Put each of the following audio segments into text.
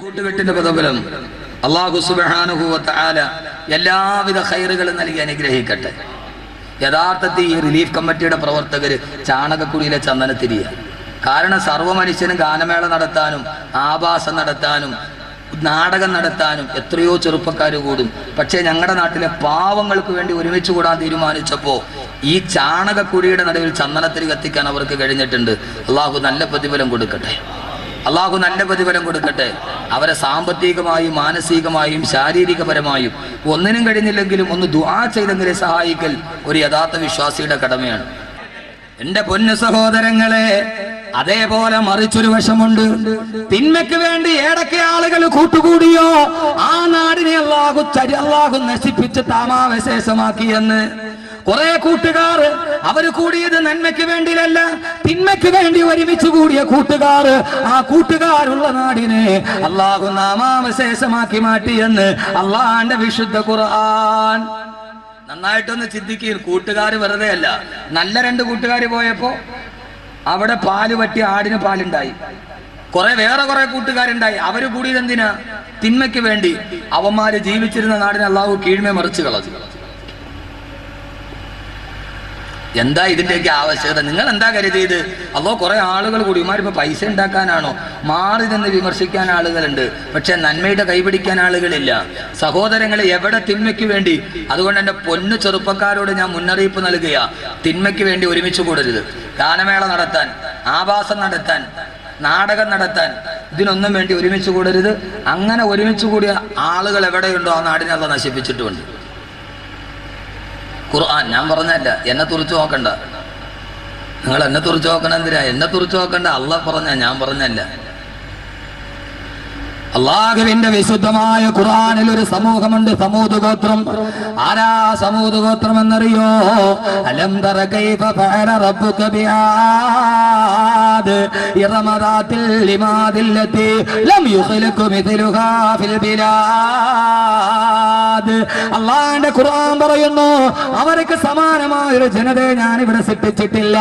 കൂട്ടുകെട്ടിന്റെ പദബലം അല്ലാഹു സുബ്ഹാനഹു വ തആല എല്ലാവിധ ഖൈറുകളും നൽകി അനുഗ്രഹിക്കട്ടെ. യഥാർത്ഥത്തിൽ ഈ റിലീഫ് കമ്മിറ്റിയുടെ പ്രവർത്തകര് ചാണകക്കുടിയിലെ ചന്ദനത്തിരിയാണ്. കാരണം സർവ്വ മനുഷ്യനും ഗാനമേള നടത്താനും ആഭാസം നടത്താനും നാടകം നടത്താനും എത്രയോ ചെറുപ്പക്കാർ കൂടും. പക്ഷേ ഞങ്ങളുടെ നാട്ടിലെ പാവങ്ങൾക്ക് വേണ്ടി ഒരുമിച്ച് കൂടാൻ തീരുമാനിച്ചപ്പോൾ ഈ ചാണകക്കുടിയുടെ നടുവിൽ ചന്ദനത്തിരി കത്തിക്കാൻ അവർക്ക് കഴിഞ്ഞിട്ടുണ്ട്. അള്ളാഹു നല്ല പ്രതിഫലം കൊടുക്കട്ടെ, അള്ളാഹു നല്ല പ്രതിഫലം കൊടുക്കട്ടെ. അവരെ സാമ്പത്തികമായും മാനസികമായും ശാരീരികപരമായും ഒന്നിനും കഴിഞ്ഞില്ലെങ്കിലും ഒന്ന് ദുആ ചെയ്തെങ്കിലെ സഹായിക്കൽ ഒരു യഥാർത്ഥ വിശ്വാസിയുടെ കടമയാണ്. എന്റെ പൊന്നു സഹോദരങ്ങളെ, അതേപോലെ മറിച്ചൊരു വശമുണ്ട്. തിന്മയ്ക്ക് വേണ്ടി ഏതൊക്കെ ആളുകൾ കൂട്ടുകൂടിയോ ആ നാടിനെ അല്ലാഹു നശിപ്പിച്ച് താമാവശേഷമാക്കിയെന്ന്. കുറെ കൂട്ടുകാർ അവര് കൂടിയത് നന്മയ്ക്ക് വേണ്ടിയല്ല, തിന്മയ്ക്ക് വേണ്ടി ഒരുമിച്ച് കൂടിയ കൂട്ടുകാർ, ആ കൂട്ടുകാരുള്ള നാടിനെ അല്ലാഹു നാമാവശേഷമാക്കി മാറ്റിയെന്ന് അള്ളാന്റെ വിശുദ്ധ ഖുർആൻ. നന്നായിട്ടൊന്ന് ചിന്തിക്കുക. കൂട്ടുകാര് വെറുതെ അല്ല. നല്ല രണ്ട് കൂട്ടുകാര് പോയപ്പോ അവിടെ പാല് പറ്റി ആടിന് പാലുണ്ടായി. വേറെ കുറെ കൂട്ടുകാരുണ്ടായി. അവര് കൂടിയത് എന്തിനാ? തിന്മയ്ക്ക് വേണ്ടി. അവന്മാര് ജീവിച്ചിരുന്ന നാടിനെ അള്ളാഹു കീഴ്മേ മറിച്ച് കളഞ്ഞു. എന്താ ഇതിന്റെയൊക്കെ ആവശ്യകത? നിങ്ങൾ എന്താ കരുതിയത്? അല്ലോ കുറെ ആളുകൾ കൂടി ഇമാരിപ്പോ പൈസ ഉണ്ടാക്കാനാണോ? മാറി നിന്ന് വിമർശിക്കാൻ ആളുകളുണ്ട്, പക്ഷെ നന്മയുടെ കൈപിടിക്കാൻ ആളുകളില്ല. സഹോദരങ്ങളെ, എവിടെ തിന്മയ്ക്ക് വേണ്ടി? അതുകൊണ്ട് എൻ്റെ പൊന്നു ചെറുപ്പക്കാരോട് ഞാൻ മുന്നറിയിപ്പ് നൽകുക, തിന്മയ്ക്ക് വേണ്ടി ഒരുമിച്ച് കൂടരുത്. ഗാനമേള നടത്താൻ, ആഭാസം നടത്താൻ, നാടകം നടത്താൻ, ഇതിനൊന്നും വേണ്ടി ഒരുമിച്ച് കൂടരുത്. അങ്ങനെ ഒരുമിച്ച് കൂടിയ ആളുകൾ എവിടെയുണ്ടോ ആ നാടിനെ അള്ളാഹു നശിപ്പിച്ചിട്ടുമുണ്ട്. ഖുർആൻ ഞാൻ പറഞ്ഞല്ല, എന്നെ തുറിച്ച് നോക്കണ്ട. നിങ്ങൾ എന്നെ തുറിച്ച് നോക്കണം. എന്തിനാ എന്നെ തുറിച്ച് നോക്കണ്ട? അള്ളാഹ് പറഞ്ഞ, ഞാൻ പറഞ്ഞല്ല. അള്ളാഹുവിന്റെ വിശുദ്ധമായ ഖുർആനിൽ ഒരു സമൂഹമുണ്ട്, സമൂദ് ഗോത്രം. ആരാ സമൂദ് ഗോത്രം എന്നറിയോ? അലം തറ കൈഫ ഫഅല റബ്ബുക ബിആദ് ഇറമ ദാത്തിൽ ലിമാദിൽ ലതി ലം യുഖ്ലഖു മിഥ്ലുഹാ ഫിൽ ബിലാദ്. അള്ളാഹുവിന്റെ ഖുർആൻ പറയുന്നു, അവർക്ക് സമാനമായ ഒരു ജനതയെ ഞാൻ ഇവിടെ സൃഷ്ടിച്ചിട്ടില്ല.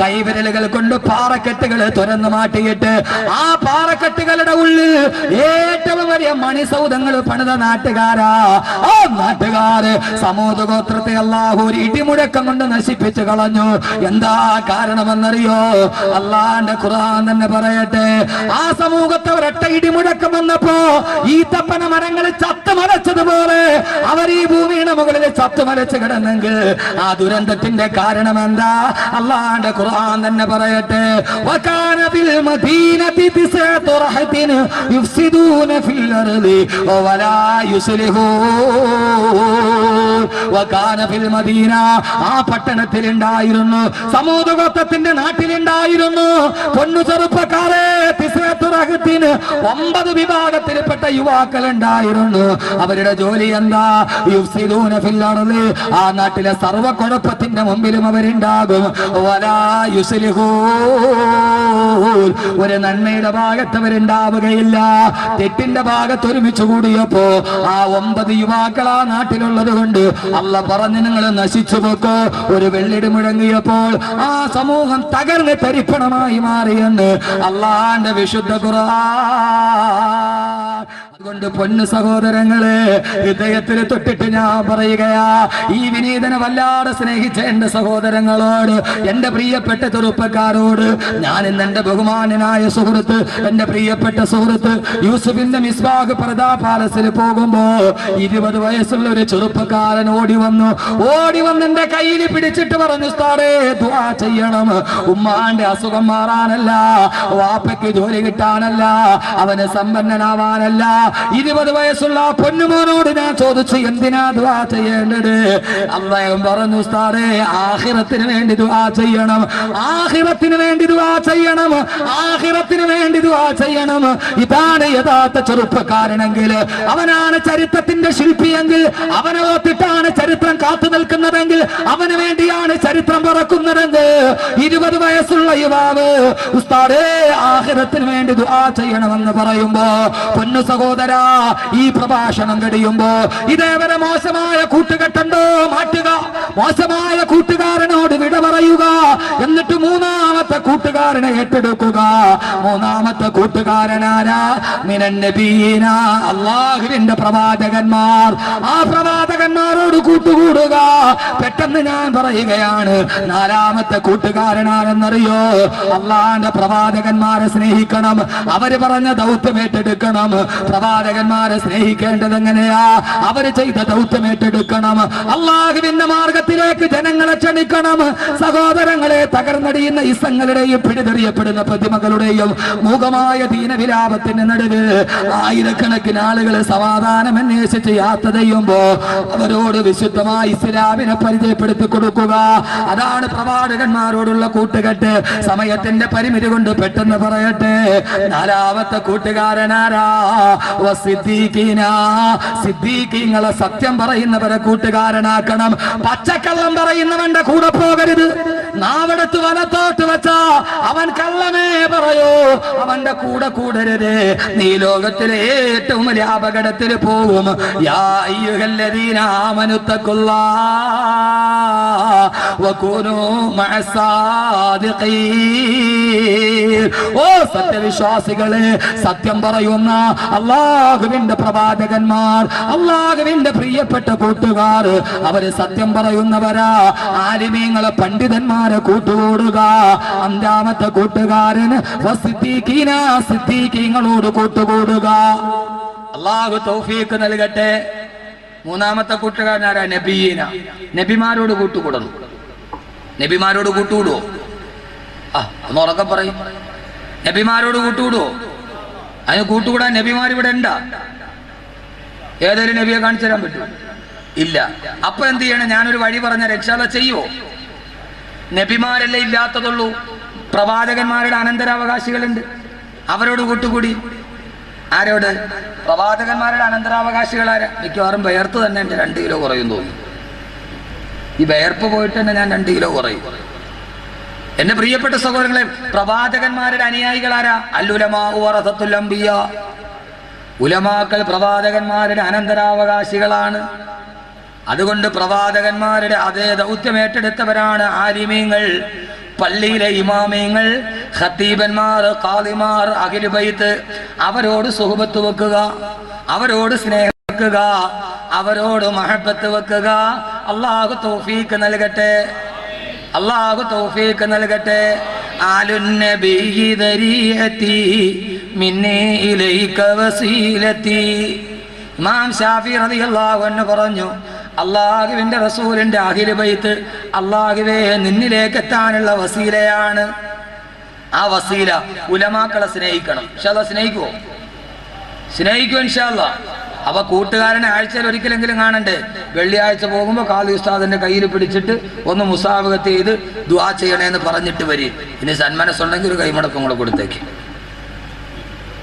കൈവിരലുകൾ കൊണ്ട് പാറക്കെട്ടുകൾ തുറന്നു മാറ്റിയിട്ട് ആ പാറക്കെട്ടുകളുടെ ഉള്ളിൽ ഏറ്റവും വലിയ മണിസൗധങ്ങൾ പണിത നാട്ടുകാരാ. ആ നാട്ടുകാര് സമൂദ് ഗോത്രത്തെ അല്ലാഹു ഒരു ഇടിമുഴക്കം കൊണ്ട് നശിപ്പിച്ചു കളഞ്ഞു. എന്താ കാരണമെന്നറിയോ? അള്ളാന്റെ ഖുർആൻ തന്നെ പറയട്ടെ, ആ സമൂഹത്തെ ഒരൊറ്റ ഇടിമുഴക്കം വന്നപ്പോ ഈത്തപ്പന മരങ്ങൾ ചത്തുമലച്ചതുപോലെ അവർ ഈ ഭൂമിയുടെ മുകളിൽ ചത്തുമലച്ച് കിടന്നെങ്കിൽ ആ ദുരന്തത്തിന്റെ കാരണം എന്താ? അള്ളാന്റെ ഖുർആൻ തന്നെ പറയട്ടെ, വകാന ബിൽ മദീനതി തിസ്അതു റഹത്തിൻ യുഫ്സിദൂന ഫിൽ അർളി വലാ യുസ്ലിഹൂൻ. വകാന ബിൽ മദീന, ആ പട്ടണത്തിൽ ഉണ്ടായിരുന്നു, സമൂദ് ഗോത്രത്തിന്റെ നാട്ടിലുണ്ടായിരുന്നു പൊന്നു ചെറുപ്പക്കാരെ, തിസ്അതു റഹത്തിൻ 9 വിഭാഗത്തിൽപ്പെട്ട യുവാക്കൾ ഉണ്ടായിരുന്നു. അവരുടെ ജോലി എന്താ? യുഫ്സിദൂന ഫിൽ അർളി, ആ നാട്ടിലെ സർവ്വ കുഴപ്പത്തിന്റെ മുമ്പിലും അവരുണ്ടാകും. വലാ യുസ്ലിഹൂൻ, ഒരു നന്മയുടെ ഭാഗത്ത് അവരുണ്ടാവുകയില്ല. തെറ്റിന്റെ ഭാഗത്ത് ഒരുമിച്ച് കൂടിയപ്പോ ആ 9 യുവാക്കൾ ആ നാട്ടിലുള്ളത് കൊണ്ട് അള്ളാഹ് പറഞ്ഞു, നിങ്ങൾ നശിച്ചു പോക്കോ. ഒരു വെള്ളിടി മുഴങ്ങിയപ്പോൾ ആ സമൂഹം തകർന്ന് തരിപ്പണമായി മാറിയെന്ന് അള്ളാന്റെ വിശുദ്ധ ഖുർആൻ. അതുകൊണ്ട് പൊന്നു സഹോദരങ്ങളെ, ഹൃദയത്തിൽ തൊട്ടിട്ട് ഞാൻ പറയുകയാ, ഈ വിനീതനെ വല്ലാതെ സ്നേഹിച്ച എന്റെ സഹോദരങ്ങളോട്, എന്റെ പ്രിയപ്പെട്ട ചെറുപ്പക്കാരോട് ഞാൻ ഇന്ന് എന്റെ ബഹുമാന്യനായ സുഹൃത്ത്, എന്റെ പ്രിയപ്പെട്ട സുഹൃത്ത് യൂസുഫിന്റെ മിസ്ബാഹ് പർദാ പാലസിൽ പോകുമ്പോ 20 വയസ്സുള്ള ഒരു ചെറുപ്പക്കാരൻ ഓടി വന്ന് എന്റെ കയ്യിൽ പിടിച്ചിട്ട് പറഞ്ഞു, ഉസ്താദേ ദുആ ചെയ്യണം. ഉമ്മാന്റെ അസുഖം മാറാനല്ല, വാപ്പയ്ക്ക് ജോലി കിട്ടാനല്ല, അവന് സമ്പന്നനാവാനല്ല. 20 വയസ്സുള്ള പൊന്നുമോനോട് ഞാൻ ചോദിച്ചു, എന്തിനാ ദുആ ചെയ്യേണ്ടത്? അദ്ദേഹം പറഞ്ഞു, ഉസ്താദേ ആഖിറത്തിന് വേണ്ടി ദുആ ചെയ്യണം, ആഖിറത്തിന് വേണ്ടി ദുആ ചെയ്യണം, ആഖിറത്തിന് വേണ്ടി ദുആ ചെയ്യണം. ഇതാണ് യഥാർത്ഥ ചെറുപ്പക്കാരനെങ്കിൽ, അവനാണ് ചരിത്രത്തിന്റെ ശില്പിയെങ്കിൽ, അവനെ ഓർത്തിട്ടാണ് ചരിത്രം കാത്തു നിൽക്കുന്നതെങ്കിൽ, അവന് വേണ്ടിയാണ് ചരിത്രം പറക്കുന്നതെങ്കിൽ, 20 വയസ്സുള്ള യുവാവ് ഉസ്താദേ ആഖിറത്തിന് വേണ്ടി ദുആ ചെയ്യണമെന്ന് പറയുമ്പോ, പൊന്നു സഹോദരാ, ഈ പ്രഭാഷണം കഴിയുമ്പോ ഇതേവരെ മോശമായ കൂട്ടുകെട്ടുണ്ടോ മാറ്റുക, മോശമായ കൂട്ടുകാരനോട് വിട പറയുക, എന്നിട്ട് മൂന്നാമത്തെ കൂട്ടുകാരനെ ഏറ്റെടുക്കുക. മൂന്നാമത്തെ കൂട്ടുകാരനാരാ? മിനൻ നബിയീന, അല്ലാഹുവിന്റെ പ്രവാചകന്മാർ. ആ പ്രവാചകന്മാരോട് കൂട്ടുകൂടുക. പെട്ടെന്ന് ഞാൻ പറയുകയാണ്, നാലാമത്തെ കൂട്ടുകാരനാരെന്നറിയോ? അള്ളാന്റെ പ്രവാചകന്മാരെ സ്നേഹിക്കണം, അവര് പറഞ്ഞ ദൗത്യം ഏറ്റെടുക്കണം. പ്രവാചകന്മാരെ സ്നേഹിക്കേണ്ടത് എങ്ങനെയാ? അവര് ചെയ്ത ദൗത്യം ഏറ്റെടുക്കണം. അള്ളാഹുവിന്റെ മാർഗത്തിലേക്ക് ജനങ്ങളെ ക്ഷണിക്കണം. സഹോദരങ്ങളെ, തകർന്നടിയുന്ന ഇസങ്ങളുടെയും പിടിതെറിയപ്പെടുന്ന പ്രതിമകളുടെയും മൂകമായ ദീനവിലാപത്തിന്റെ നടുവ് ആയിരക്കണക്കിന് ആളുകൾ സമാധാനം അന്വേഷിച്ച് യാത്ര ചെയ്യുമ്പോ അവരോട് വിശുദ്ധമായ ഇസ്ലാമിനെ പരിചയപ്പെടുത്തി കൊടുക്കുക. അതാണ് പ്രവാചകന്മാരോടുള്ള കൂട്ടുകെട്ട്. സമയത്തിന്റെ പരിമിതി കൊണ്ട് പെട്ടെന്ന് പറയട്ടെ, നാലാമത്തെ കൂട്ടുകാരനാരാ? സിദ്ദീഖീങ്ങളെ, സത്യം പറയുന്നവരെ കൂട്ടുകാരനാക്കണം. പച്ചക്കള്ളം പറയുന്നവന്റെ കൂടെ പോകരുത്. നാവെടുത്ത് വലത്തോട്ട് വെച്ചാ അവൻ കള്ളമേ പറയൂ, അവന്റെ കൂടെ കൂടരുത്. നീ ലോകത്തിലെ ഏറ്റവും വലിയ അപകടത്തിൽ പോകും. യാ അയ്യുഹല്ലദീന ആമനുത്തഖുല്ലാഹ വകൂനൂ മഅസ്സാദിഖീൻ. ഓ സത്യവിശ്വാസികളെ, സത്യം പറയുന്ന അല്ലാഹുവിന്റെ പ്രവാചകന്മാർ, അല്ലാഹുവിന്റെ പ്രിയപ്പെട്ട കൂട്ടുകാർ, അവര് സത്യം പറയുന്നവരാ. ആലിമീങ്ങളെ, പണ്ഡിതന്മാരെ കൂട്ടുകൂടുക. അഞ്ചാമത്തെ കൂട്ടുകാരൻ വസിദ്ദീഖീന, സിദ്ദീഖീങ്ങളോട് കൂട്ടുകൂടുക. അല്ലാഹു തൗഫീഖ് നൽകട്ടെ. മൂന്നാമത്തെ കൂട്ടുകാരനാരാ? നബിയീന, നബിമാരോട് കൂട്ടുകൂടണം. നബിമാരോട് കൂട്ടുകൂടുവോ? ഒന്ന് ഉറക്കെ പറയും. നബിമാരോട് കൂട്ടുകൂടുവോ? അതിന് കൂട്ടുകൂടാൻ നബിമാർ ഇവിടെ ഉണ്ടാ? ഏതൊരു നബിയെ കാണിച്ചു തരാൻ പറ്റുമോ? ഇല്ല. അപ്പൊ എന്ത് ചെയ്യണം? ഞാനൊരു വഴി പറഞ്ഞ രക്ഷാല ചെയ്യുവോ? നബിമാരല്ലേ ഇല്ലാത്തതുള്ളൂ, പ്രവാചകന്മാരുടെ അനന്തരാവകാശികളുണ്ട്, അവരോട് കൂട്ടുകൂടി. ആരോട്? പ്രവാചകന്മാരുടെ അനന്തരാവകാശികളാരാ? മിക്കവാറും ബയർത്ത് തന്നെ എൻ്റെ 2 കിലോ കുറയും തോന്നുന്നു. ഈ ബയർപ്പ് പോയിട്ട് തന്നെ ഞാൻ 2 കിലോ കുറയും. എന്റെ പ്രിയപ്പെട്ട സഹോദരങ്ങളെ, പ്രവാചകന്മാരുടെ അനുയായികളാരാ? അല്ലുലമാ വറസത്തുൽ അംബിയ, ഉലമാക്കൾ പ്രവാചകന്മാരുടെ അനന്തരാവകാശികളാണ്. അതുകൊണ്ട് പ്രവാചകന്മാരുടെ അതേ ദൗത്യം ഏറ്റെടുത്തവരാണ് ആലിമീങ്ങൾ, പള്ളിയിലെ ഇമാമീങ്ങൾ, ഖത്തീബന്മാർ, ഖാദിമാർ, അഹ്ലു ബൈത്ത്. അവരോട് സുഹബത്ത് വെക്കുക, അവരോട് സ്നേഹം വെക്കുക, അവരോട് മഹബത്ത് വെക്കുക. അല്ലാഹു തൗഫീഖ് നൽകട്ടെ, അല്ലാഹു തൗഫീഖ് നൽകട്ടെ. ആലുന്നബിയ്യി ദരീഅതി മിന്നി ഇലൈക വസീലതി. ഇമാം ശാഫി റളിയല്ലാഹു അൻഹു പറഞ്ഞു, അല്ലാഹുവിന്റെ റസൂലിന്റെ അഹ്ലു ബൈത്ത് അല്ലാഹുവേ നിന്നിലേക്ക് എത്താനുള്ള വസീലയാണ്. ആ വസീല ഉലമാക്കളെ സ്നേഹിക്കണം. ഇൻഷാ അല്ലാഹ് സ്നേഹിക്കുമോ? സ്നേഹിക്കും ഇൻഷാ അല്ലാഹ്. അപ്പൊ കൂട്ടുകാരനെ ആഴ്ചയിൽ ഒരിക്കലെങ്കിലും കാണണ്ടേ? വെള്ളിയാഴ്ച പോകുമ്പോൾ ഖാദി ഉസ്താദിന്റെ കയ്യിൽ പിടിച്ചിട്ട് ഒന്ന് മുസാഫഹത്ത് ചെയ്ത് ദുആ ചെയ്യണേന്ന് പറഞ്ഞിട്ട് വരും. ഇനി സന്മനസ്സുണ്ടെങ്കിൽ ഒരു കൈമടക്കം കൂടെ കൊടുത്തേക്ക്.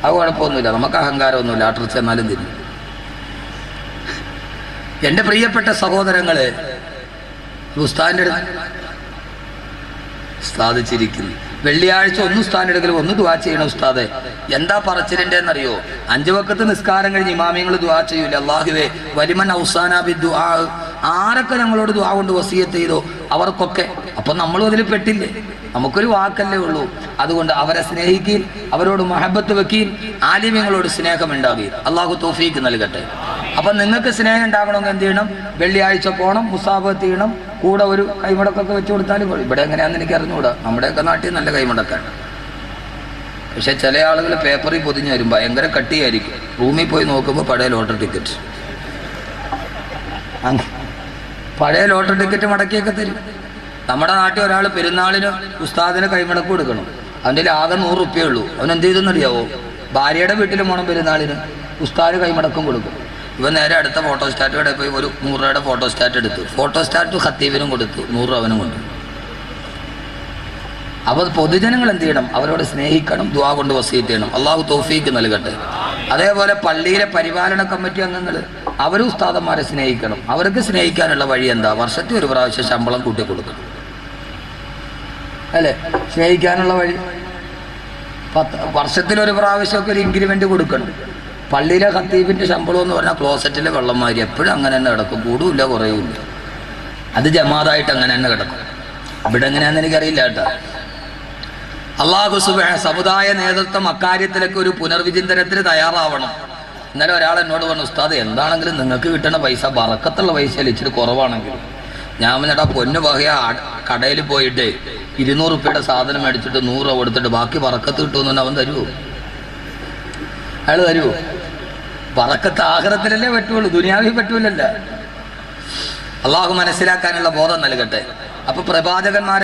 അത് കുഴപ്പമൊന്നുമില്ല, നമുക്ക് അഹങ്കാരമൊന്നുമില്ല. ആട്ടർച്ച എന്നാലും തിരിഞ്ഞു. എൻ്റെ പ്രിയപ്പെട്ട സഹോദരങ്ങളെ, ഉസ്താദിൻ്റെ സ്ഥാപിച്ചിരിക്കുന്നു. വെള്ളിയാഴ്ച ഒന്ന് ഉസ്താദിനെടുക്കലും ഒന്ന് ദുആ ചെയ്യണം. ഉസ്താദെ എന്താ പറച്ചിലിൻ്റെ എന്നറിയോ? 5 വഖത്ത് നിസ്കാരം കഴിഞ്ഞ് ഇമാമിങ്ങൾ ദുആ ചെയ്യൂല, അല്ലാഹുവേ വലിമൻ ഔസാനാ ബിദ്ദുആ, ആരൊക്കെ ഞങ്ങളോട് ദുആ കൊണ്ട് വസിയത്ത് ചെയ്തോ അവർക്കൊക്കെ. അപ്പം നമ്മളും അതിൽ പെട്ടില്ലേ? നമുക്കൊരു വാക്കല്ലേ ഉള്ളൂ. അതുകൊണ്ട് അവരെ സ്നേഹിക്കീൻ, അവരോട് മഹബത്ത് വെക്കീൻ, ആലിമ്യങ്ങളോട് സ്നേഹം ഉണ്ടാകുകയും. അല്ലാഹു തൗഫീഖ് നൽകട്ടെ. അപ്പം നിങ്ങൾക്ക് സ്നേഹം ഉണ്ടാകണമെങ്കിൽ എന്ത് ചെയ്യണം? വെള്ളിയാഴ്ച പോകണം, മുസാഫത്ത് ചെയ്യണം, കൂടെ ഒരു കൈമടക്കൊക്കെ വെച്ച് കൊടുത്താലും ഇവിടെ എങ്ങനെയാണെന്ന് എനിക്ക് അറിഞ്ഞുകൂടാ. നമ്മുടെയൊക്കെ നാട്ടിൽ നല്ല കൈമടക്കാണ്. പക്ഷെ ചില ആളുകൾ പേപ്പറിൽ പൊതിഞ്ഞ് വരും, ഭയങ്കര കട്ടിയായിരിക്കും. റൂമിൽ പോയി നോക്കുമ്പോൾ പഴയ ലോട്ടറി ടിക്കറ്റ്, പഴയ ലോട്ടറി ടിക്കറ്റ് മടക്കിയൊക്കെ തരും. നമ്മുടെ നാട്ടിൽ ഒരാൾ പെരുന്നാളിന് ഉസ്താദിന് കൈമടക്ക് കൊടുക്കണം. അവൻ്റെ ആകെ 100 റുപ്യേ ഉള്ളൂ. അവൻ എന്ത് ചെയ്തെന്നറിയാവോ? ഭാര്യയുടെ വീട്ടിലും പോകണം പെരുന്നാളിന്, ഉസ്താദ് കൈമടക്കം കൊടുക്കും. ഇവൻ നേരെ അടുത്ത ഫോട്ടോസ്റ്റാറ്റ് കടയിൽ പോയി ഒരു 100 രൂപയുടെ ഫോട്ടോസ്റ്റാറ്റ് എടുത്തു. ഫോട്ടോസ്റ്റാറ്റ് ഖത്തീബിനും കൊടുത്തു, 100 അവനും കൊണ്ടു. അപ്പോൾ പൊതുജനങ്ങൾ എന്ത് ചെയ്യണം? അവരോട് സ്നേഹിക്കണം, ദുആ കൊണ്ട് വസിയത്ത് ചെയ്യണം. അല്ലാഹു തൗഫീഖ് നൽകട്ടെ. അതേപോലെ പള്ളിയിലെ പരിപാലന കമ്മിറ്റി അംഗങ്ങൾ അവരും ഉസ്താദന്മാരെ സ്നേഹിക്കണം. അവർക്ക് സ്നേഹിക്കാനുള്ള വഴി എന്താ? വർഷത്തിൽ ഒരു പ്രാവശ്യം ശമ്പളം കൂട്ടി കൊടുക്കണം, അല്ലേ? സ്നേഹിക്കാനുള്ള വഴി വർഷത്തിലൊരു പ്രാവശ്യമൊക്കെ ഒരു ഇൻക്രിമെന്റ് കൊടുക്കണം. പള്ളിയിലെ ഖത്തീബിൻ്റെ ശമ്പളം എന്ന് പറഞ്ഞാൽ ക്ലോസറ്റിലെ വെള്ളംമാരി എപ്പോഴും അങ്ങനെ തന്നെ കിടക്കും, കൂടുമില്ല കുറയുമില്ല. അത് ജമാഅത്തായിട്ട് അങ്ങനെ തന്നെ കിടക്കും. ഇവിടെ എങ്ങനെയാണെന്ന് എനിക്കറിയില്ല കേട്ടോ. അള്ളാഹു സുബ്ഹാനഹു സമുദായ നേതൃത്വം അക്കാര്യത്തിലൊക്കെ ഒരു പുനർവിചിന്തനത്തിന് തയ്യാറാവണം. ഇന്നലെ ഒരാൾ എന്നോട് പറഞ്ഞു, ഉസ്താദ് എന്താണെങ്കിലും നിങ്ങൾക്ക് കിട്ടുന്ന പൈസ ബറക്കത്തുള്ള പൈസയിൽ ഇച്ചിരി കുറവാണെങ്കിലും. ഞാൻ പറഞ്ഞാ പൊന്നു വകയ കടയിൽ പോയിട്ട് 200 രൂപയുടെ സാധനം മേടിച്ചിട്ട് 100 രൂപ കൊടുത്തിട്ട് ബാക്കി ബറക്കത്ത് കിട്ടുമെന്ന് അവൻ തരുമോ? അയാൾ തരുമോ? ബറക്കത്ത് ആഖിറത്തിലല്ലേ പറ്റുള്ളൂ, ദുനിയാവിൽ പറ്റൂലല്ല. അള്ളാഹു മനസ്സിലാക്കാനുള്ള ബോധം നൽകട്ടെ. അപ്പൊ പ്രവാചകന്മാരെ